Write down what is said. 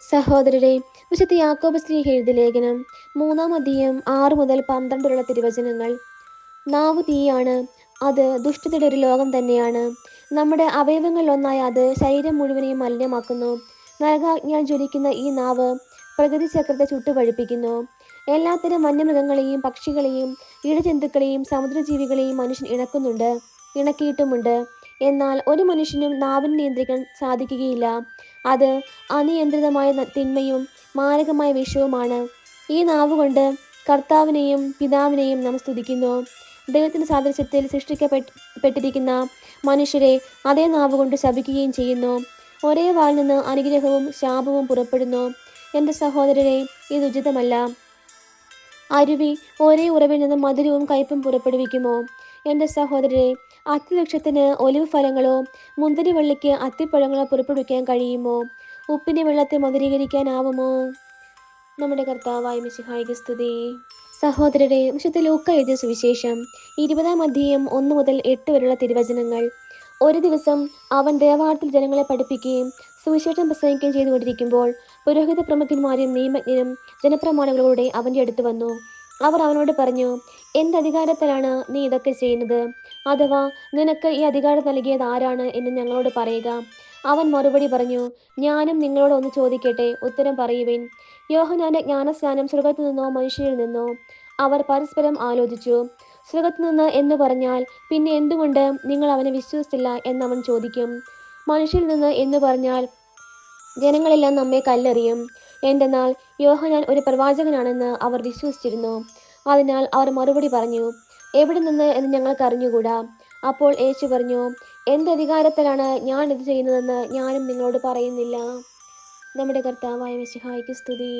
സഹോദരരെ, വിശുദ്ധ യാക്കോബ് ശ്ലീഹ എഴുതിയ ലേഖനം 3-ാം അധ്യായം 6 മുതൽ 12 വരെയുള്ള തിരുവചനങ്ങൾ. നാവ് തീയാണ്, അത് ദുഷ്ടതയുടെ ഒരു ലോകം തന്നെയാണ്. നമ്മുടെ അവയവങ്ങളിലൊന്നായ അത് ശരീരം മുഴുവനെയും മലിനമാക്കുന്നു. നരകാഗ്നിയാൽ ജ്വലിക്കുന്ന ഈ നാവ് പ്രകൃതിചക്രത്തെ ചുട്ടുപഴുപ്പിക്കുന്നു. എല്ലാത്തരം വന്യമൃഗങ്ങളെയും പക്ഷികളെയും ഇഴജന്തുക്കളെയും സമുദ്രജീവികളെയും മനുഷ്യൻ ഇണക്കിയിട്ടുമുണ്ട്. എന്നാൽ ഒരു മനുഷ്യനും നാവിനെ നിയന്ത്രിക്കാൻ സാധിക്കുകയില്ല. അത് അനിയന്ത്രിതമായ തിന്മയും മാരകമായ വിഷവുമാണ്. ഈ നാവുകൊണ്ട് കർത്താവിനെയും പിതാവിനെയും നാം സ്തുതിക്കുന്നു. ദൈവത്തിന്റെ സാദൃശ്യത്തിൽ സൃഷ്ടിക്കപ്പെട്ടിരിക്കുന്ന മനുഷ്യരെ അതേ നാവുകൊണ്ട് ശപിക്കുകയും ചെയ്യുന്നു. ഒരേ വായിൽ നിന്ന് അനുഗ്രഹവും ശാപവും പുറപ്പെടുന്നു. എൻ്റെ സഹോദരരെ, ഇത് ഉചിതമല്ല. അരുവി ഒരേ ഉറവിൽ നിന്ന് മധുരവും കയ്പും പുറപ്പെടുവിക്കുമോ? എൻ്റെ സഹോദരരെ, അത്തിവൃക്ഷത്തിന് ഒലിവ് ഫലങ്ങളോ മുന്തിരിവള്ളിക്ക് അത്തിപ്പഴങ്ങളോ പുറപ്പെടുവിക്കാൻ കഴിയുമോ? ഉപ്പിനെ വെള്ളത്തെ മധുരീകരിക്കാനാവുമോ? നമ്മുടെ കർത്താവായ മിശിഹായ്ക്ക് സ്തുതി. സഹോദരരെ, വിശുദ്ധ ലൂക്ക എഴുതിയ സുവിശേഷം 20-ാം അധ്യായം 1 മുതൽ 8 വരെയുള്ള തിരുവചനങ്ങൾ. ഒരു ദിവസം അവൻ ദേവാലയത്തിൽ ജനങ്ങളെ പഠിപ്പിക്കുകയും സുവിശേഷം പ്രസംഗിക്കുകയും ചെയ്തുകൊണ്ടിരിക്കുമ്പോൾ പുരോഹിത പ്രമുഖന്മാരും നിയമജ്ഞരും ജനപ്രമാണികളോടെ അവൻ്റെ അടുത്ത് വന്നു. അവർ അവനോട് പറഞ്ഞു, എന്ത് അധികാരത്തിലാണ് നീ ഇതൊക്കെ ചെയ്യുന്നത്? അഥവാ നിനക്ക് ഈ അധികാരം നൽകിയത് ആരാണ് എന്ന് ഞങ്ങളോട് പറയുക. അവൻ മറുപടി പറഞ്ഞു, ഞാനും നിങ്ങളോട് ഒന്ന് ചോദിക്കട്ടെ, ഉത്തരം പറയുവിൻ. യോഹന്നാന്റെ ജ്ഞാനസ്നാനം സ്വർഗ്ഗത്തു നിന്നോ മനുഷ്യരിൽ നിന്നോ? അവർ പരസ്പരം ആലോചിച്ചു. സ്വർഗ്ഗത്തു നിന്ന് എന്ന് പറഞ്ഞാൽ പിന്നെ എന്തുകൊണ്ട് നിങ്ങൾ അവനെ വിശ്വസിച്ചില്ല എന്നവൻ ചോദിക്കും. മനുഷ്യരിൽ നിന്ന് എന്ന് പറഞ്ഞാൽ ജനങ്ങളെല്ലാം നമ്മെ കല്ലെറിയും. എന്തെന്നാൽ യോഹന്നാൻ ഒരു പ്രവാചകനാണെന്ന് അവർ വിശ്വസിച്ചിരുന്നു. അതിനാൽ അവർ മറുപടി പറഞ്ഞു, എവിടെ നിന്ന് എന്ന് ഞങ്ങൾക്ക് അറിഞ്ഞുകൂടാ. അപ്പോൾ യേശു പറഞ്ഞു, എന്ത് അധികാരത്തിലാണ് ഞാൻ ഇത് ചെയ്യുന്നതെന്ന് ഞാനും നിങ്ങളോട് പറയുന്നില്ല. നമ്മുടെ കർത്താവായ മിശിഹായ്ക്ക് സ്തുതി.